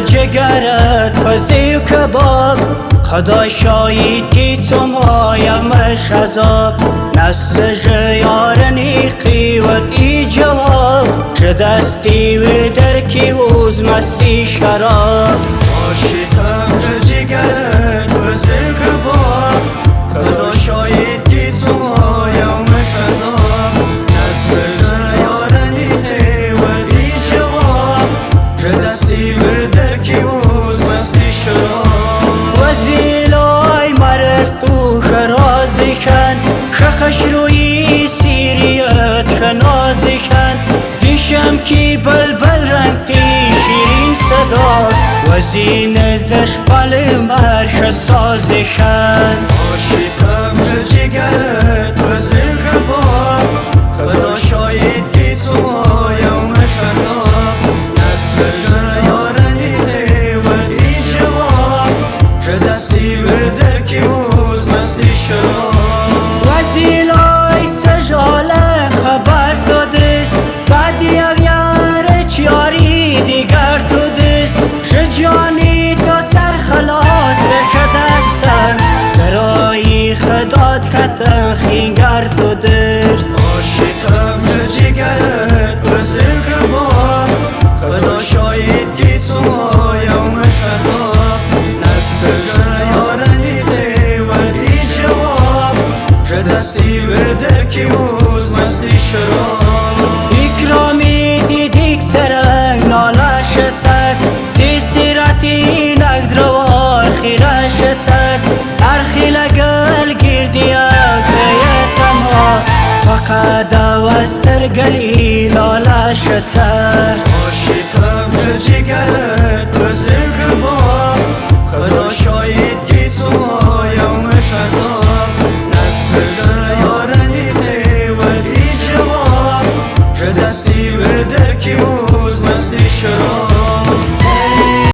جگرت پزی و کباب، خدا شاید که تو مایمش عذاب. نسج یارنی قیوت ای جواب، چه دستی و درکی وز مستی شراب. عاشقم چه جگرت پزی و کباب، خدا شاید که تو مایمش عذاب. نسج یارنی قیوت ای جواب، چه دستی و درکی وز مستی شراب. وزیلای مرر تو خرازشن، شخش روی سیریت خنازشن. دیشم کی بلبل رنگ تی شیرین صدا، وزی نزدش بل مرش سازشن. عاشقم چه جگرت پزی و کباب، خدا شاید که تو مایمش عذاب. نسج یارنی قیوت ای جواب، چه دستی و درکی وز مستی شراب. وزیلای تجاله خبر دادش، بعدی اغیار چیاری دیگر دادش. شجانی تا تر خلاص بشه دستن، برای خداد کتن خینگر دادش. عاشقم چه جگرت پزی و کباب، خدا شاید که تو مایمش عذاب. نسج یارنی قیوت ای جواب، چه دستی و درکی وز مستی شراب. اکرامی دیدیک ترنگ نالش تر، تی سیرتی نگدروار خیرش تر. ارخی لگل گردی اکتیتما، فقط دوستر گلی لالش تر. عاشقم چه جگرت پزی و کباب، خدا شاید که تو مایمش عذاب. نسج یارنی قیوت ای جواب، چه دستی